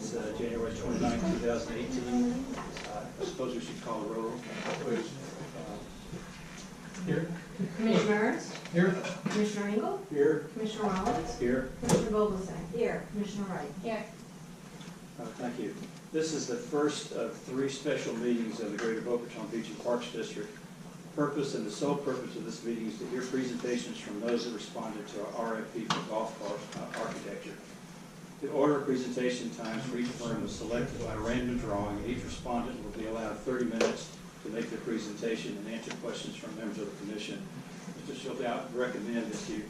It's January 29, 2018. I suppose we should call a roll. Here. Commissioner Ernst? Here. Commissioner Engel? Here. Commissioner Rollins? Here. Commissioner Vogelsang? Here. Commissioner Wright? Here. Thank you. This is the first of 3 special meetings of the Greater Boca Raton Beach and Parks District. Purpose and the sole purpose of this meeting is to hear presentations from those that responded to our RFP for golf course architecture. The order of presentation times for each firm was selected by random drawing. Each respondent will be allowed 30 minutes to make their presentation and answer questions from members of the commission. Mr. Schultes, I recommend that you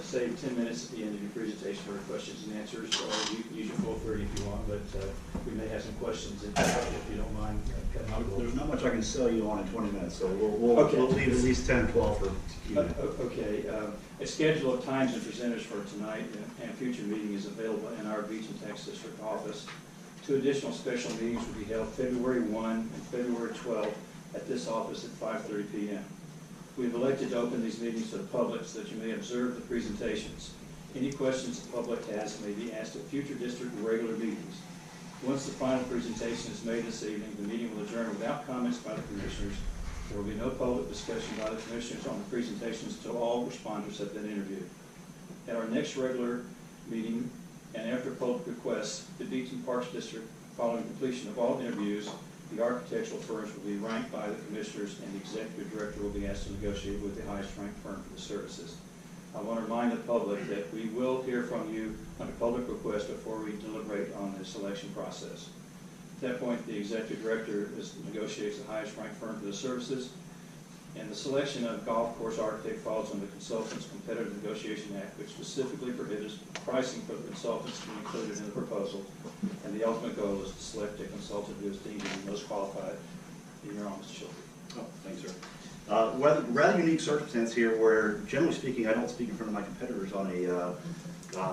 save 10 minutes at the end of your presentation for questions and answers, or you use your full 30 if you want, but we may have some questions if you don't mind. There's not much I can sell you on in 20 minutes, so we'll leave at least 10 or 12 for Q&A. Okay. A schedule of times and presenters for tonight and future meeting is available in our Beach and Tax District office. 2 additional special meetings will be held February 1 and February 12 at this office at 5:30 p.m. We've elected to open these meetings to the public so that you may observe the presentations. Any questions the public has may be asked at future district regular meetings. Once the final presentation is made this evening, the meeting will adjourn without comments by the commissioners. There will be no public discussion by the commissioners on the presentations until all responders have been interviewed. At our next regular meeting and after public requests, the Beach and Parks District, following completion of all interviews, the architectural firms will be ranked by the commissioners, and the executive director will be asked to negotiate with the highest ranked firm for the services. I want to remind the public that we will hear from you on a public request before we deliberate on the selection process. At that point, the executive director negotiates the highest ranked firm for the services, and the selection of golf course architect falls under the Consultants Competitive Negotiation Act, which specifically prohibits pricing for the consultants to be included in the proposal, and the ultimate goal is to select a consultant who is deemed to be most qualified. In your honor, Mr. Schultes. Oh, thanks, sir. Rather unique circumstance here where, generally speaking, I don't speak in front of my competitors on a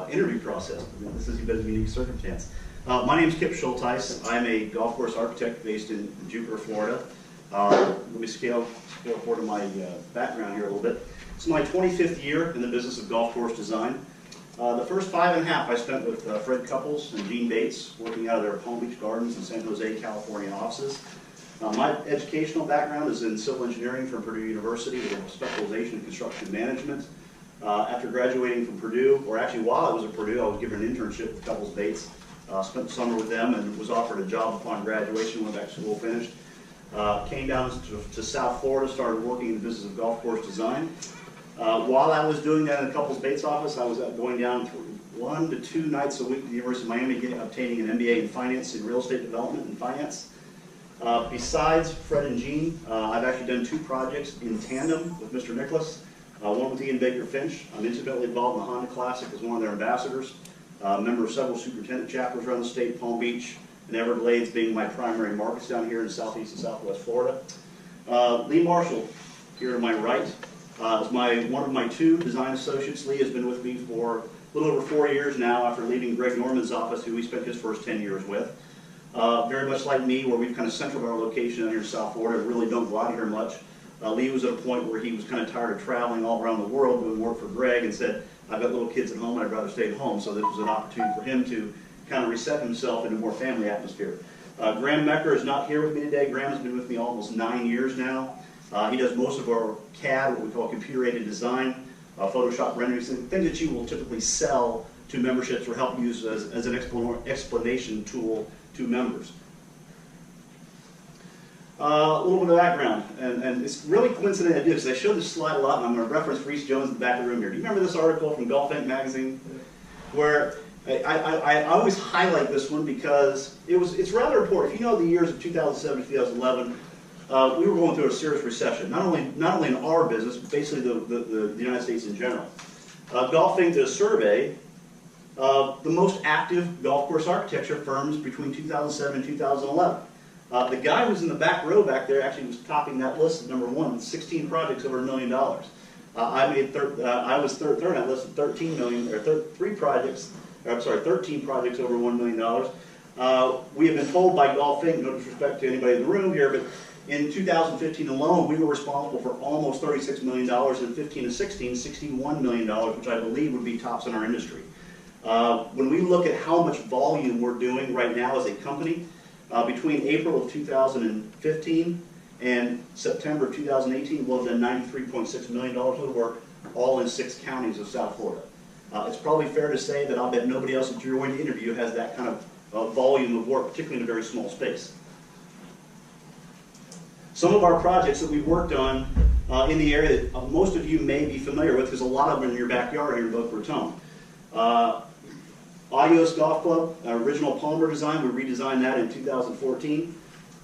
interview process. This is a bit of a unique circumstance. My name is Kipp Schulties. I'm a golf course architect based in Jupiter, Florida. Let me scale forward to my background here a little bit. It's my 25th year in the business of golf course design. The first 5.5 I spent with Fred Couples and Gene Bates, working out of their Palm Beach Gardens in San Jose, California offices. My educational background is in civil engineering from Purdue University with a specialization in construction management. After graduating from Purdue, or actually while I was at Purdue, I was given an internship with Couples Bates. Spent the summer with them and was offered a job upon graduation, went back to school, finished. Came down to South Florida, started working in the business of golf course design. While I was doing that in the Couples Bates office, I was going down 1 to 2 nights a week to the University of Miami, obtaining an MBA in finance, in real estate development and finance. Besides Fred and Gene, I've actually done 2 projects in tandem with Mr. Nicholas, one with Ian Baker Finch. I'm intimately involved in the Honda Classic as one of their ambassadors, member of several superintendent chapters around the state, Palm Beach and Everglades being my primary markets down here in southeast and southwest Florida. Lee Marshall, here to my right, is one of my 2 design associates. Lee has been with me for a little over 4 years now after leaving Greg Norman's office, who we spent his first 10 years with. Very much like me, where we've kind of centered our location out here in South Florida, really don't go out here much. Lee was at a point where he was kind of tired of traveling all around the world doing work for Greg and said, I've got little kids at home and I'd rather stay at home. So this was an opportunity for him to kind of reset himself into a more family atmosphere. Graham Mecker is not here with me today. Graham has been with me almost 9 years now. He does most of our CAD, what we call computer-aided design, Photoshop renderings, things that you will typically sell to memberships or help use as an explanation tool to members. A little bit of background, and it's really coincidental I do because I showed this slide a lot, and I'm going to reference Reese Jones in the back of the room here. Do you remember this article from Golf Inc. magazine, where I always highlight this one because it's rather important. If you know the years of 2007 to 2011, we were going through a serious recession. Not only in our business, but basically the United States in general. Golf Inc. did a survey of the most active golf course architecture firms between 2007 and 2011. The guy who's in the back row back there actually was topping that list at number 1 with 16 projects over $1 million. I was third on that list with 13 projects over $1 million. We have been told by Golf Inc., no disrespect to anybody in the room here, but in 2015 alone, we were responsible for almost $36 million, and 15 to 16, $61 million, which I believe would be tops in our industry. When we look at how much volume we're doing right now as a company, between April of 2015 and September of 2018, we'll have done $93.6 million worth of work, all in 6 counties of South Florida. It's probably fair to say that I'll bet nobody else that you're going to interview has that kind of volume of work, particularly in a very small space. Some of our projects that we've worked on in the area that most of you may be familiar with, because a lot of them in your backyard here in Boca Raton. Adios Golf Club, original Palmer design, we redesigned that in 2014.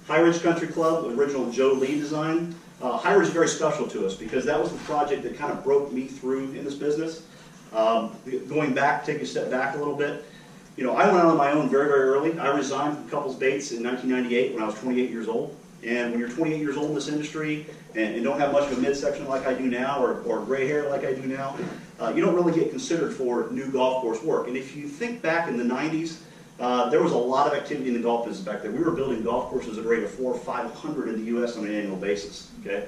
High Ridge Country Club, original Joe Lee design. High Ridge is very special to us because that was the project that kind of broke me through in this business. Going back, take a step back a little bit. You know, I went out on my own very, very early. I resigned from Couples Bates in 1998 when I was 28 years old. And when you're 28 years old in this industry and don't have much of a midsection like I do now or gray hair like I do now, you don't really get considered for new golf course work. And if you think back in the 90s, there was a lot of activity in the golf business back then. We were building golf courses at a rate of 400 or 500 in the U.S. on an annual basis. Okay,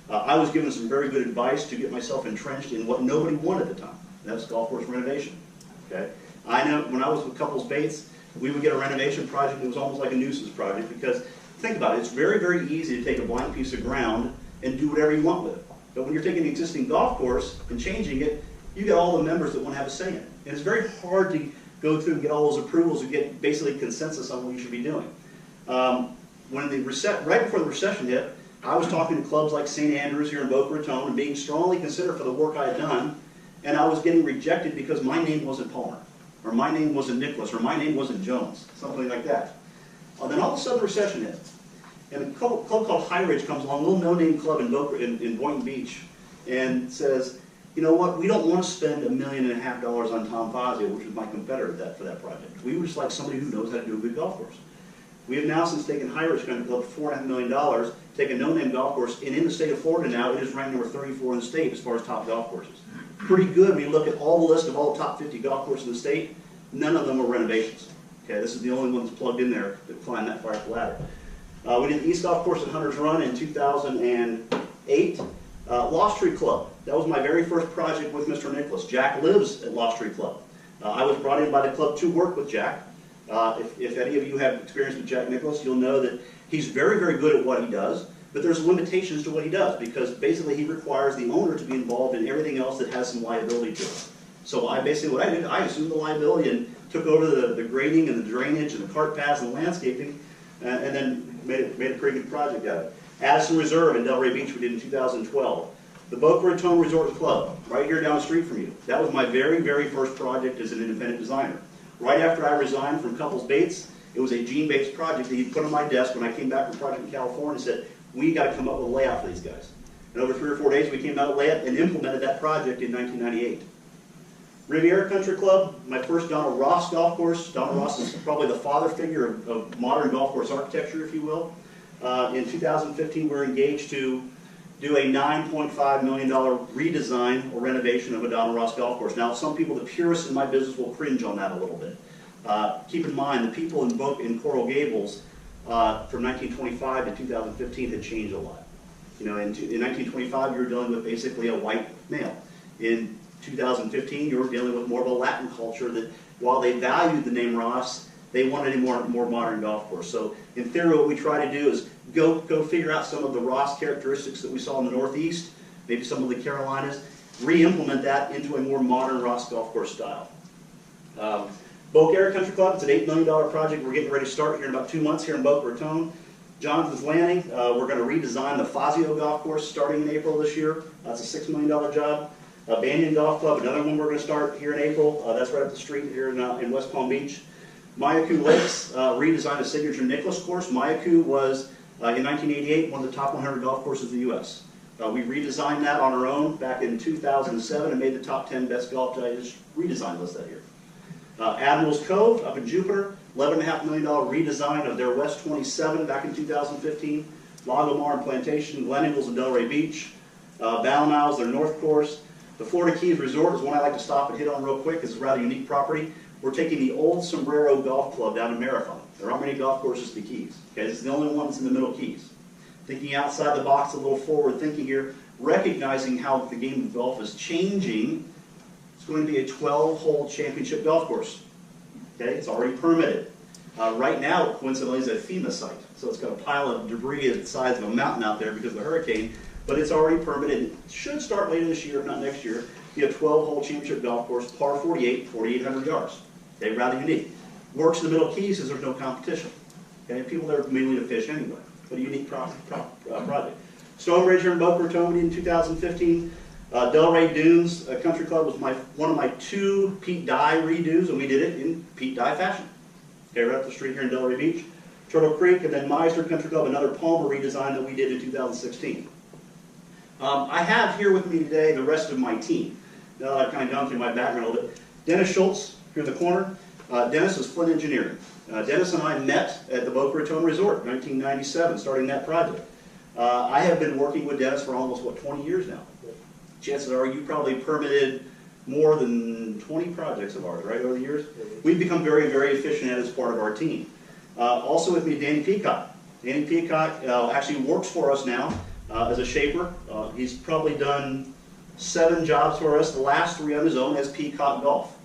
I was given some very good advice to get myself entrenched in what nobody wanted at the time. And that's golf course renovation. Okay, I know when I was with Couples Bates, we would get a renovation project that was almost like a nuisance project because think about it, it's very, very easy to take a blank piece of ground and do whatever you want with it. But when you're taking an existing golf course and changing it, you get all the members that want to have a say in it. And it's very hard to go through and get all those approvals and get basically consensus on what you should be doing. Right before the recession hit, I was talking to clubs like St. Andrews here in Boca Raton and being strongly considered for the work I had done, and I was getting rejected because my name wasn't Palmer, or my name wasn't Nicholas, or my name wasn't Jones, something like that. Then all of a sudden the recession hit. And a club called High Ridge comes along, a little no-name club in Boynton Beach, and says, you know what, we don't want to spend $1.5 million on Tom Fazio, which was my competitor for that project. We would just like somebody who knows how to do a good golf course. We have now since taken High Ridge Country Club for $4.5 million, taken a no-name golf course, and in the state of Florida now, it is ranked number 34 in the state as far as top golf courses. Pretty good when you look at all the list of all the top 50 golf courses in the state, none of them are renovations. Okay, this is the only one that's plugged in there that climbed that far up the ladder. We did the East Golf Course at Hunter's Run in 2008. Lost Tree Club. That was my very first project with Mr. Nicholas. Jack lives at Lost Tree Club. I was brought in by the club to work with Jack. If any of you have experience with Jack Nicholas, you'll know that he's very, very good at what he does, but there's limitations to what he does because basically he requires the owner to be involved in everything else that has some liability to it. So what I did, I assumed the liability and took over the grading and the drainage and the cart paths and the landscaping, and then made a pretty good project out of it. Addison Reserve in Delray Beach we did in 2012. The Boca Raton Resort Club, right here down the street from you. That was my very, very first project as an independent designer. Right after I resigned from Couples Bates, it was a Gene Bates project that he put on my desk when I came back from a project in California and said, we got to come up with a layout for these guys. And over 3 or 4 days we came out with a layout and implemented that project in 1998. Riviera Country Club, my first Donald Ross golf course. Donald Ross is probably the father figure of modern golf course architecture, if you will. In 2015, we were engaged to do a $9.5 million redesign or renovation of a Donald Ross golf course. Now, some people, the purists in my business, will cringe on that a little bit. Keep in mind, the people in Coral Gables from 1925 to 2015 had changed a lot. You know, in 1925, you were dealing with basically a white male. In 2015, you were dealing with more of a Latin culture that, while they valued the name Ross, they wanted a more modern golf course. So, in theory, what we try to do is go figure out some of the Ross characteristics that we saw in the Northeast, maybe some of the Carolinas, re-implement that into a more modern Ross golf course style. Boca Area Country Club, it's an $8 million project. We're getting ready to start here in about 2 months here in Boca Raton. Jonathan's Landing, we're going to redesign the Fazio golf course starting in April this year. That's a $6 million job. Banyan Golf Club, another one we're going to start here in April. That's right up the street here in West Palm Beach. Mayaku Lakes redesigned a signature Nicholas course. Mayaku was, in 1988, one of the top 100 golf courses in the U.S. We redesigned that on our own back in 2007 and made the top 10 best golf digest redesign list that year. Admiral's Cove up in Jupiter, $11.5 million redesign of their West 27 back in 2015. Lagomar and Plantation, Glen Eagles and Delray Beach. Ballanau's, their North Course. The Florida Keys Resort is one I like to stop and hit on real quick. It's a rather unique property. We're taking the old Sombrero Golf Club down in Marathon. There aren't many golf courses to the Keys. Okay, this is the only one that's in the middle Keys. Thinking outside the box, a little forward thinking here, recognizing how the game of golf is changing. It's going to be a 12-hole championship golf course. Okay, it's already permitted. Right now, coincidentally, it's a FEMA site, so it's got a pile of debris the size of a mountain out there because of the hurricane, but it's already permitted. It should start later this year, if not next year. Be a 12-hole championship golf course, par 48, 4,800 yards. Okay, rather unique. Works in the Middle Keys because there's no competition. Okay, people there mainly to fish anyway, but a unique project. Stonebridge here in Boca Raton in 2015. Delray Dunes Country Club was one of my 2 Pete Dye redos, and we did it in Pete Dye fashion. Okay, right up the street here in Delray Beach. Turtle Creek, and then Meisner Country Club, another Palmer redesign that we did in 2016. I have here with me today the rest of my team. Now that I've kind of gone through my background a little bit. Dennis Schultz, here in the corner. Dennis is Flint Engineering. Dennis and I met at the Boca Raton Resort in 1997, starting that project. I have been working with Dennis for almost, 20 years now. Chances are you probably permitted more than 20 projects of ours, right, over the years? We've become very, very efficient as part of our team. Also with me, Danny Peacock. Danny Peacock actually works for us now as a shaper. He's probably done 7 jobs for us, the last 3 on his own as Peacock Golf.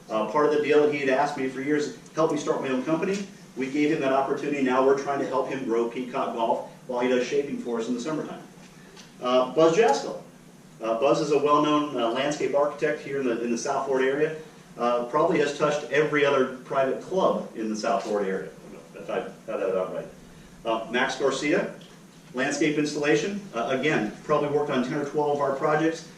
Part of the deal that he had asked me for years, help me start my own company. We gave him that opportunity. Now we're trying to help him grow Peacock Golf while he does shaping for us in the summertime. Buzz Jaskell. Buzz is a well-known landscape architect here in the South Florida area. Probably has touched every other private club in the South Florida area, if I have that about right. Max Garcia, landscape installation. Again, probably worked on 10 or 12 of our projects.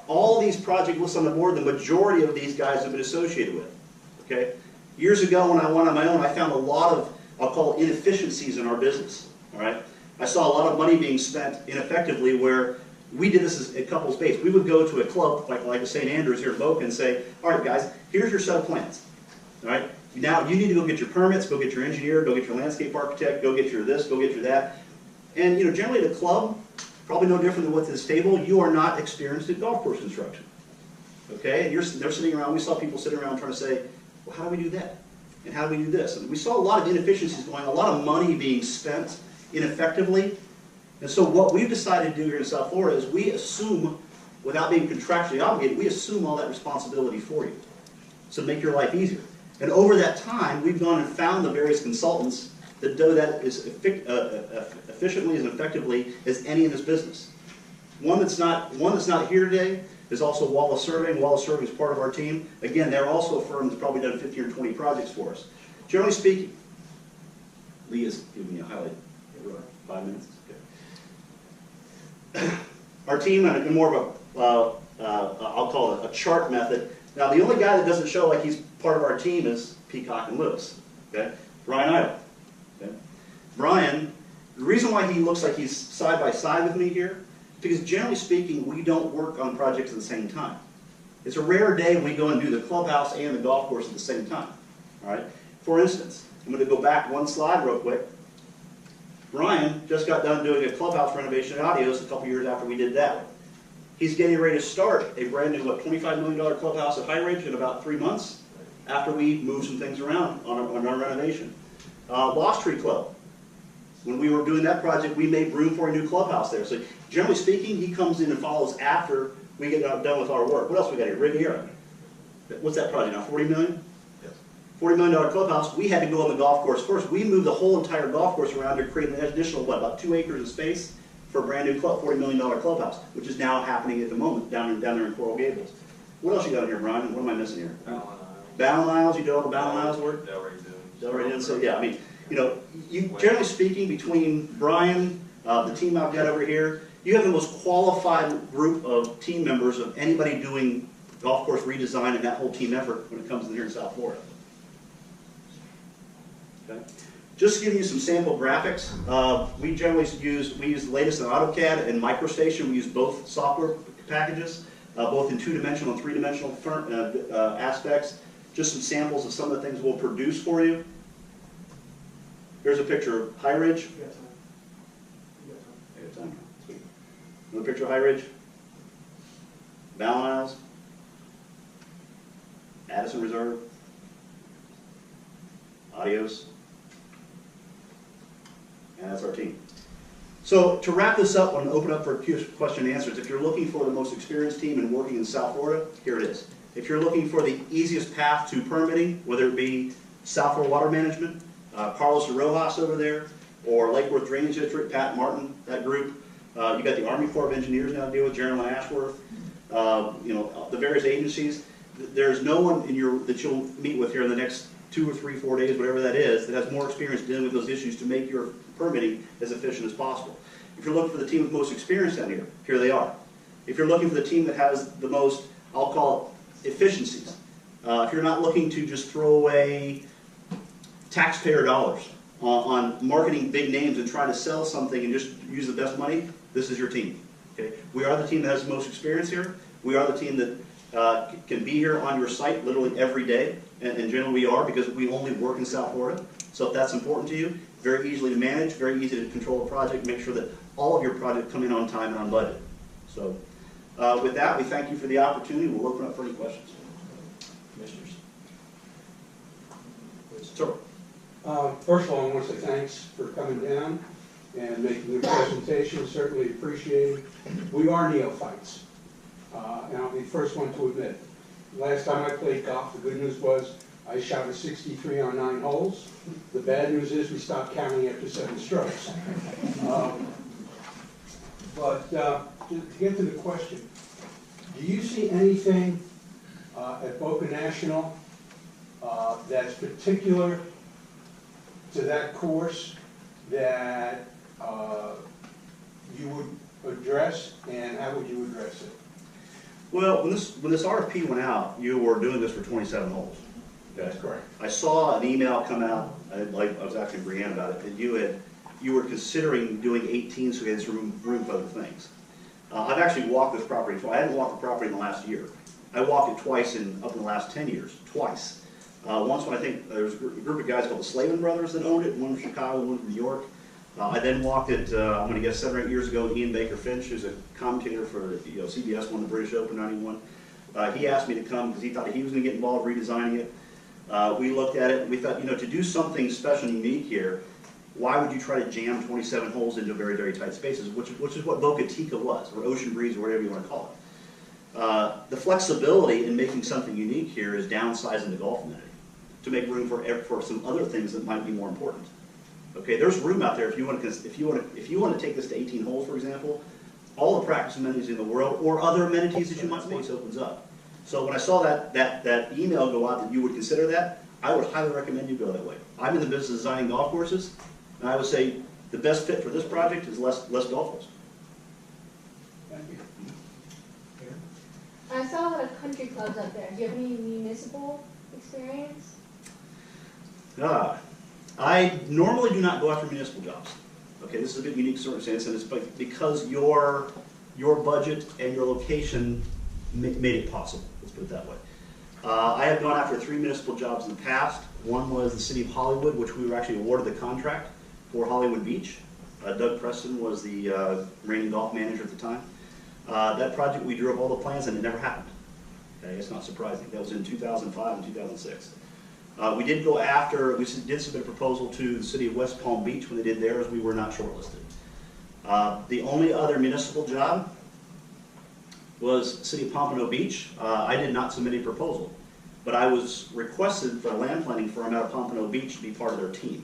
All these projects listed on the board, the majority of these guys have been associated with. Okay? Years ago when I went on my own, I found a lot of, I'll call it inefficiencies in our business. All right? I saw a lot of money being spent ineffectively where we did this as a couple's base. We would go to a club like the St. Andrews here in Boca and say, all right guys, here's your set of plans. All right? Now you need to go get your permits, go get your engineer, go get your landscape architect, go get your this, go get your that. And generally the club, probably no different than what's at this table, you are not experienced at golf course construction. Okay? And they're sitting around, we saw people sitting around trying to say, well, how do we do that? And how do we do this? And we saw a lot of inefficiencies going, a lot of money being spent ineffectively. And so what we've decided to do here in South Florida is we assume, without being contractually obligated, we assume all that responsibility for you. So make your life easier. And over that time, we've gone and found the various consultants that do that as efficiently and effectively as any in this business. One that's not here today is also Wallace Surveying. Wallace Surveying is part of our team. Again, they're also a firm that's probably done 15 or 20 projects for us. Generally speaking, Lee is giving me a highlight. 5 minutes. Okay. Our team, and more of a, I'll call it a chart method. Now, the only guy that doesn't show like he's part of our team is Peacock and Lewis. Okay? Brian Idle. Okay? Brian, the reason why he looks like he's side by side with me here, because generally speaking, we don't work on projects at the same time. It's a rare day we go and do the clubhouse and the golf course at the same time. All right? For instance, I'm going to go back one slide real quick. Brian just got done doing a clubhouse renovation at Adios a couple years after we did that. He's getting ready to start a brand new, $25 million clubhouse at High Ridge in about 3 months after we move some things around on our renovation. Lost Tree Club. When we were doing that project, we made room for a new clubhouse there. So generally speaking, he comes in and follows after we get done with our work. What else we got here? Riviera. What's that project now, 40 million? $40 million clubhouse. We had to go on the golf course first. We moved the whole entire golf course around to create an additional, about 2 acres of space for a brand new $40 million clubhouse, which is now happening at the moment down there in Coral Gables. What else you got in here, Brian? What am I missing here? Ballon Isles. You did all the Ballon Isles work? Delray Dunes. So yeah, I mean, you generally speaking, between Brian, the team I've got over here, you have the most qualified group of team members of anybody doing golf course redesign and that whole team effort when it comes in here in South Florida. Okay. Just to give you some sample graphics, we generally use the latest in AutoCAD and MicroStation. We use both software packages, both in 2-dimensional and 3-dimensional aspects. Just some samples of some of the things we'll produce for you. Here's a picture of High Ridge. Another picture of High Ridge. Ballon Isles. Addison Reserve. Adios. And that's our team. So to wrap this up and open up for question and answers, if you're looking for the most experienced team and working in South Florida, here it is. If you're looking for the easiest path to permitting, whether it be South Florida Water Management, Carlos de Rojas over there, or Lake Worth Drainage District, Pat Martin, that group. You got the Army Corps of Engineers now to deal with, Jeremy Ashworth. You know, the various agencies. There's no one that you'll meet with here in the next 2 or 3, 4 days, whatever that is, that has more experience dealing with those issues to make your permitting as efficient as possible. If you're looking for the team with most experience down here, here they are. If you're looking for the team that has the most, I'll call it, efficiencies. If you're not looking to just throw away taxpayer dollars on marketing big names and trying to sell something and just use the best money, this is your team. Okay? We are the team that has the most experience here. We are the team that can be here on your site literally every day, and generally we are because we only work in South Florida. So if that's important to you, very easily to manage, very easy to control a project, make sure that all of your projects come in on time and on budget. So with that, we thank you for the opportunity. We'll open up for any questions. Commissioners? Sir. First of all, I want to say thanks for coming down and making the presentation, certainly appreciated. We are neophytes, and I'll be the first one to admit. Last time I played golf, the good news was I shot a 63 on 9 holes. The bad news is we stopped counting after 7 strokes. But to get to the question, do you see anything at Boca National that's particular to that course that you would address, and how would you address it? Well, when this RFP went out, you were doing this for 27 holes. That's correct. I saw an email come out. I was asking Brianne about it, and you were considering doing 18, so you had some room for other things. I've actually walked this property twice. I hadn't walked the property in the last year. I walked it twice up in the last 10 years, twice. Once when I think there was a group of guys called the Slavin Brothers that owned it, one from Chicago, one from New York. I then walked it, I'm going to guess 7 or 8 years ago, Ian Baker Finch, who's a commentator for CBS, won the British Open '91. He asked me to come because he thought he was going to get involved redesigning it. We looked at it and we thought, to do something special and unique here, why would you try to jam 27 holes into very, very tight spaces, which is what Boca Chica was, or Ocean Breeze, or whatever you want to call it. The flexibility in making something unique here is downsizing the golf amenity to make room for some other things that might be more important. Okay, there's room out there if you want to take this to 18 holes, for example. All the practice amenities in the world, or other amenities that you might face, opens up. So when I saw that email go out that you would consider that, I would highly recommend you go that way. I'm in the business of designing golf courses, and I would say the best fit for this project is less golf holes. Thank you. I saw a lot of country clubs up there. Do you have any municipal experience? I normally do not go after municipal jobs. Okay, this is a bit unique circumstance, and it's because your budget and your location made it possible. Let's put it that way. I have gone after 3 municipal jobs in the past. One was the City of Hollywood, which we were actually awarded the contract for Hollywood Beach. Doug Preston was the reigning golf manager at the time. That project, we drew up all the plans, and it never happened. Okay, it's not surprising. That was in 2005 and 2006. We did submit a proposal to the City of West Palm Beach when they did theirs. We were not shortlisted. The only other municipal job was City of Pompano Beach. I did not submit a proposal, but I was requested for a land planning firm out of Pompano Beach to be part of their team.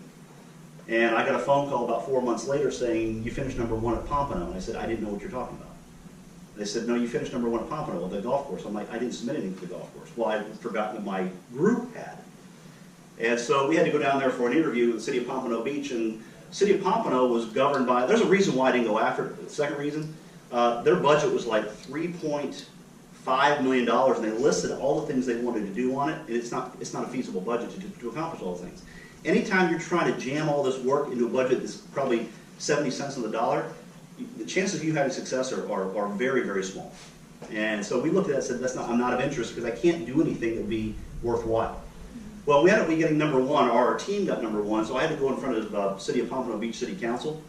And I got a phone call about 4 months later saying, you finished #1 at Pompano. And I said, I didn't know what you're talking about. They said, no, you finished #1 at Pompano, the golf course. I'm like, I didn't submit anything for the golf course. Well, I'd forgotten that my group had. And so we had to go down there for an interview with the City of Pompano Beach, and the City of Pompano was governed by, there's a reason why I didn't go after it. The second reason, their budget was like $3.5 million, and they listed all the things they wanted to do on it, and it's not a feasible budget to accomplish all the things. Anytime you're trying to jam all this work into a budget that's probably 70 cents on the dollar, the chances of you having success are very, very small. And so we looked at that and said, I'm not of interest because I can't do anything that would be worthwhile. Well, we ended up getting #1, our team got #1, so I had to go in front of City of Pompano Beach City Council.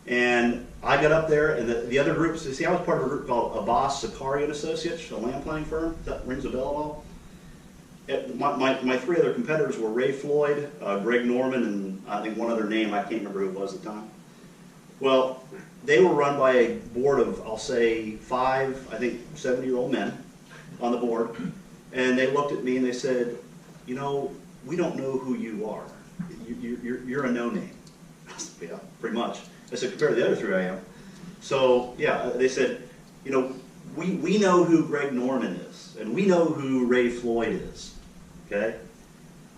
And I got up there, and the other groups, see, I was part of a group called Abbas, Sakari and Associates, a land planning firm. That rings a bell at all? My 3 other competitors were Ray Floyd, Greg Norman, and I think one other name, I can't remember who it was at the time. Well, they were run by a board of, I'll say, 5, I think, 70-year-old men on the board. And they looked at me and they said, you know, we don't know who you are. You're a no-name. I said, yeah, pretty much. I said, compared to the other three, I am. So, yeah, they said, you know, we know who Greg Norman is, and we know who Ray Floyd is, okay?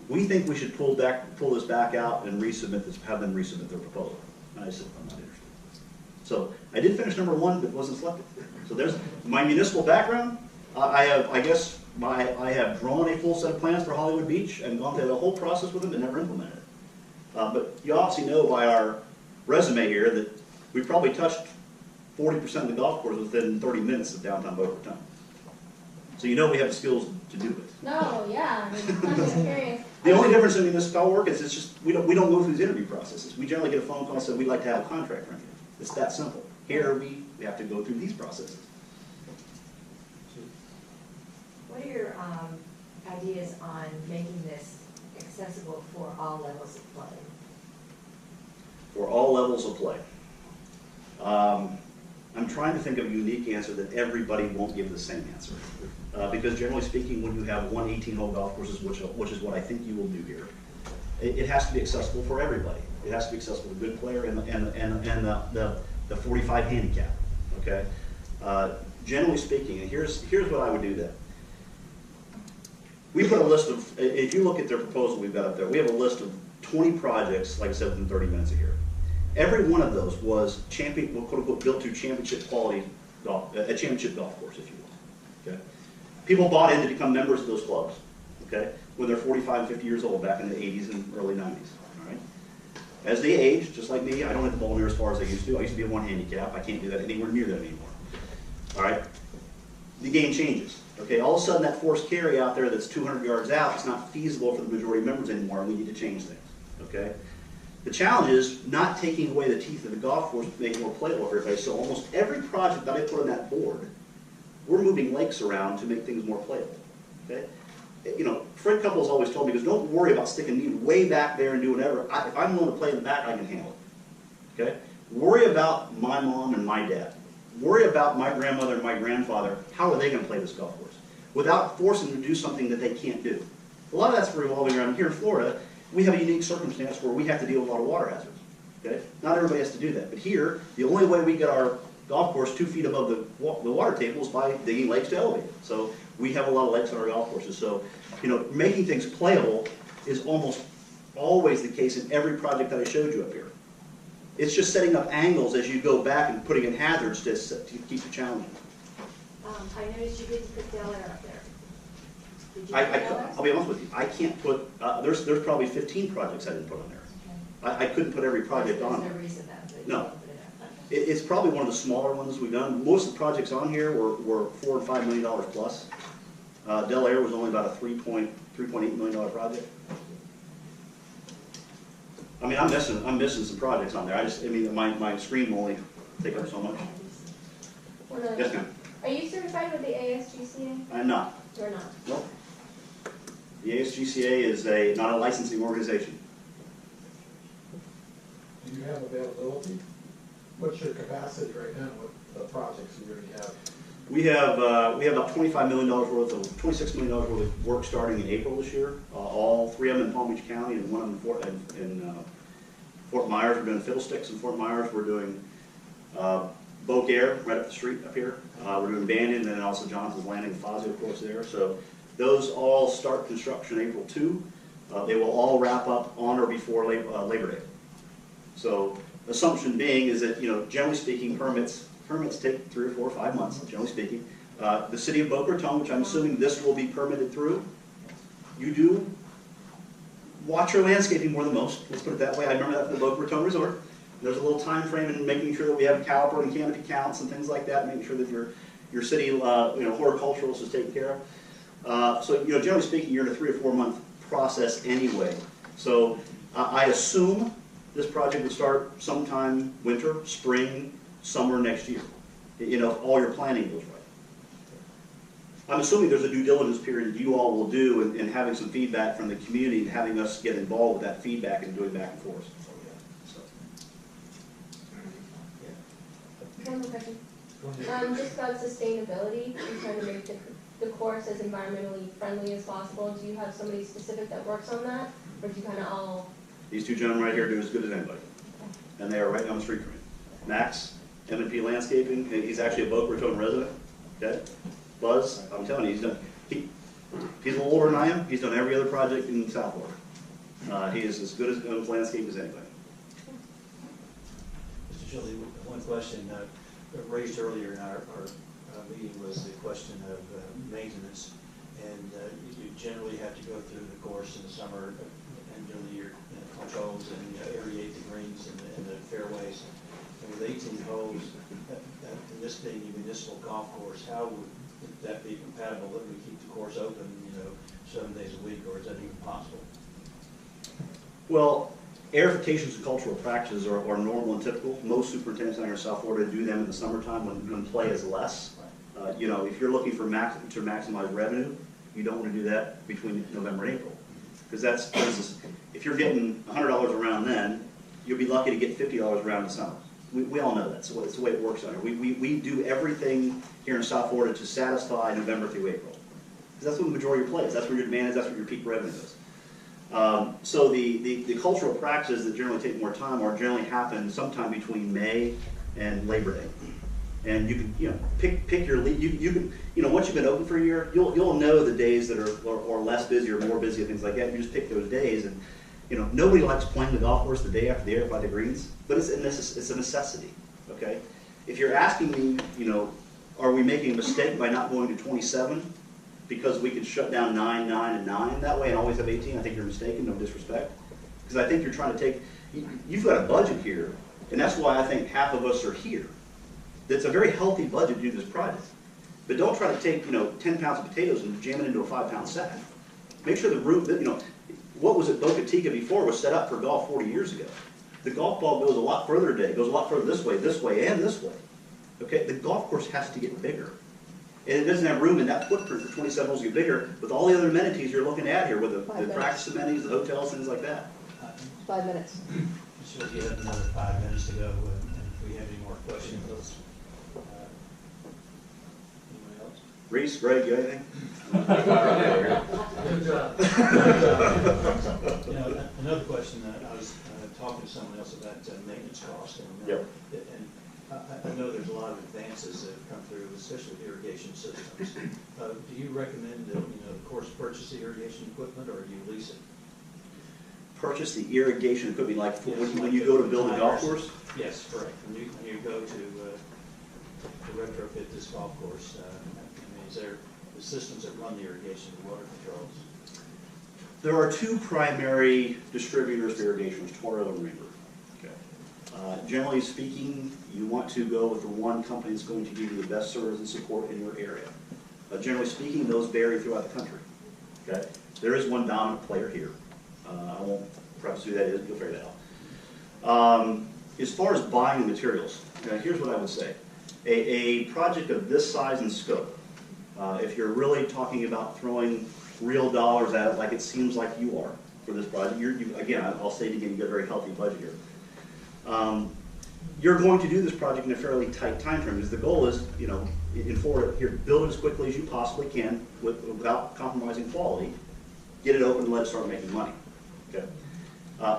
We think we should pull this back out and resubmit this, have them resubmit their proposal. And I said, I'm not interested. So I did finish number one, but wasn't selected. So there's my municipal background. I have drawn a full set of plans for Hollywood Beach and gone through the whole process with them and never implemented it. But you obviously know by our resume here that we probably touched 40% of the golf course within 30 minutes of downtown Boca Raton. So you know we have the skills to do it. No, yeah, I mean, plenty of experience. The only difference in municipal work is it's just we don't go through these interview processes. We generally get a phone call and say we'd like to have a contract from you. It's that simple. Here we have to go through these processes. What are your ideas on making this accessible for all levels of play? For all levels of play. I'm trying to think of a unique answer that everybody won't give the same answer. Because generally speaking, when you have 1 18-hole golf courses, which is what I think you will do here, it has to be accessible for everybody. It has to be accessible to the good player and the 45 handicap. Okay. Generally speaking, and here's what I would do then. We put a list of, if you look at their proposal we've got up there, we have a list of 20 projects, like I said, within 30 minutes a year. Every one of those was quote unquote built to championship quality golf, a championship golf course, if you will. Okay. People bought in to become members of those clubs. Okay, when they're 45 and 50 years old, back in the 80s and early 90s. All right. As they age, just like me, I don't hit the ball near as far as I used to. I used to be a 1 handicap. I can't do that anywhere near that anymore. All right. The game changes. Okay, all of a sudden that forced carry out there that's 200 yards out, it's not feasible for the majority of members anymore, and we need to change things. Okay. The challenge is not taking away the teeth of the golf course to make it more playable for everybody. So almost every project that I put on that board, we're moving lakes around to make things more playable. Okay? You know, Fred Couples always told me, because don't worry about sticking me way back there and doing whatever. If I'm willing to play in the back, I can handle it. Okay? Worry about my mom and my dad. Worry about my grandmother and my grandfather. How are they going to play this golf course? Without forcing them to do something that they can't do. A lot of that's revolving around here in Florida. We have a unique circumstance where we have to deal with a lot of water hazards. Okay? Not everybody has to do that. But here, the only way we get our golf course 2 feet above the water table is by digging lakes to elevate it. So we have a lot of lakes on our golf courses. So, you know, making things playable is almost always the case in every project that I showed you up here. It's just setting up angles as you go back and putting in hazards to keep it challenging. I noticed you didn't put Del Air up there. Did you I, put Del Air? I'll be honest with you, I can't put, there's probably 15 projects I didn't put on there. I couldn't put every project on There's there. no reason that you No. didn't put it up. It's probably one of the smaller ones we've done. Most of the projects on here were $4 or $5 million plus. Del Air was only about a $3.8 million project. I mean, I'm missing some projects on there. I mean, my screen will only take up so much. Yes, ma'am. Are you certified with the ASGCA? I'm not. Or not? Nope. The ASGCA is not a licensing organization. Do you have availability? What's your capacity right now with the projects you already have? We have about $25 million worth of, $26 million worth of work starting in April this year. All 3 of them in Palm Beach County and 1 of them in Fort Myers. We're doing Fiddlesticks in Fort Myers. We're doing Beaucaire right up the street up here. We're doing Bandon and then also Johnson's Landing and Fazio, of course, there. So those all start construction April 2. They will all wrap up on or before Labor Day. So assumption being is that, you know, generally speaking, permits take 3 or 4 or 5 months, generally speaking. The city of Boca Raton, which I'm assuming this will be permitted through, you do watch your landscaping more than most. Let's put it that way. I remember that from the Boca Raton Resort. There's a little time frame in making sure that we have caliper and canopy counts and things like that, making sure that your city, you know, horticulturalist is taken care of. So, you know, generally speaking, you're in a 3 or 4 month process anyway. So I assume this project would start sometime winter, spring, summer next year. You know, if all your planning goes right. I'm assuming there's a due diligence period that you all will do in having some feedback from the community and having us get involved with that feedback and doing back and forth. So. One more question. Just about sustainability, I'm trying to make the the course as environmentally friendly as possible? Do you have somebody specific that works on that, or do you kind of all? These two gentlemen right here do as good as anybody, and they are right down the street from me. Max, M&P Landscaping, he's actually a Boca Raton resident, okay? Buzz, I'm telling you, he's a little older than I am, he's done every other project in South Florida. He is as good as landscape as anybody. Mr. Schulte, one question raised earlier in our meeting was the question of maintenance. And you generally have to go through the course in the summer and during the year, controls and aerate the greens and the fairways. And with 18 holes, and this being a municipal golf course, how would that be compatible that we keep the course open, 7 days a week, or is that even possible? Well, aerifications and cultural practices are normal and typical. Most superintendents in South Florida do them in the summertime when play is less. If you're looking for to maximize revenue, you don't want to do that between November and April. Because that's, for instance, if you're getting $100 around then, you'll be lucky to get $50 around the summer. We all know that. So it's the way it works out here. We do everything here in South Florida to satisfy November through April. Because that's when the majority of your play is. That's where your demand is. That's where your peak revenue is. So the cultural practices that generally take more time are generally happen sometime between May and Labor Day. And you can pick your lead. You can once you've been open for a year, you'll know the days that are less busy or more busy, things like that. You just pick those days, and nobody likes playing the golf course the day after they airify the greens, but it's a necessity. Okay, if you're asking me, are we making a mistake by not going to 27 because we could shut down 9, 9, and 9 that way and always have 18? I think you're mistaken. No disrespect, because I think you're trying to take. You've got a budget here, and that's why I think half of us are here. It's a very healthy budget to do this project. But don't try to take, 10 pounds of potatoes and jam it into a 5-pound sack. Make sure the root, what was at Boca Chica before was set up for golf 40 years ago. The golf ball goes a lot further today, goes a lot further this way, and this way. Okay, the golf course has to get bigger. And it doesn't have room in that footprint for 27 holes to get bigger with all the other amenities you're looking at here, with the practice amenities, the hotels, things like that. 5 minutes. So you have another 5 minutes to go, and if we have any more questions, let's. Anyone else? Reese, Greg, you got anything? Good job. Another question, I was talking to someone else about maintenance costs. Yep. And I know there's a lot of advances that have come through, especially with irrigation systems. Do you recommend that, of course, purchase the irrigation equipment, or do you lease it? Purchase the irrigation equipment, like when you go to build a golf course? Yes, correct. When you go to retrofit this golf course, is there the systems that run the irrigation, the water controls? There are two primary distributors for irrigation, Toro and Reaver. Okay. Generally speaking, you want to go with the one company that's going to give you the best service and support in your area. Generally speaking, those vary throughout the country. Okay. There is one dominant player here. I won't preface who that is, you'll figure that out. As far as buying materials, here's what I would say. A project of this size and scope, if you're really talking about throwing real dollars at it like it seems like you are for this project, again, I'll say it again, you've got a very healthy budget here. You're going to do this project in a fairly tight time frame, because the goal is, in Florida, here, build it as quickly as you possibly can without compromising quality, get it open and let it start making money. Okay.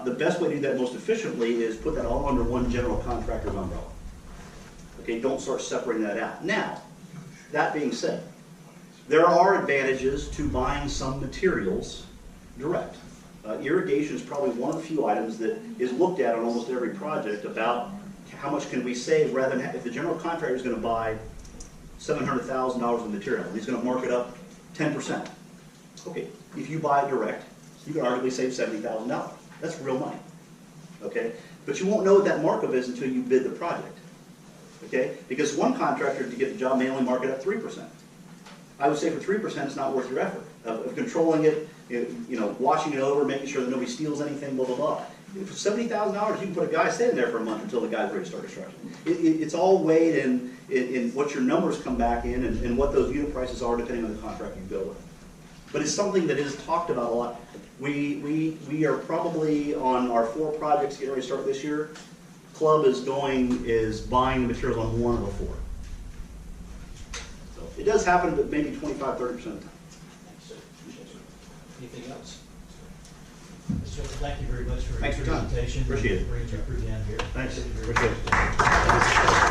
The best way to do that most efficiently is put that all under one general contractor's umbrella. Okay, don't start separating that out. Now, that being said, there are advantages to buying some materials direct. Irrigation is probably one of the few items that is looked at on almost every project about how much can we save, rather than if the general contractor is going to buy $700,000 of material and he's going to mark it up 10%. Okay, if you buy it direct, you can arguably save $70,000. That's real money. Okay, but you won't know what that markup is until you bid the project. Okay, because one contractor, to get the job, may only mark it up 3%. I would say for 3%, it's not worth your effort of controlling it, watching it over, making sure that nobody steals anything, blah, blah, blah. For $70,000, you can put a guy sitting there for a month until the guy's ready to start construction. It's all weighed in what your numbers come back in and what those unit prices are depending on the contract you go with. But it's something that is talked about a lot. We are probably on our 4 projects getting ready to start this year. Club is buying the materials on 1 of the 4. So It does happen, but maybe 25, 30% of the time. Thanks, sir. Appreciate it. Anything else? Mr. Chairman, thank you very much for your Thanks for your time. presentation. Appreciate it. Bringing your crew down here. Thanks. Appreciate it very Appreciate much. it.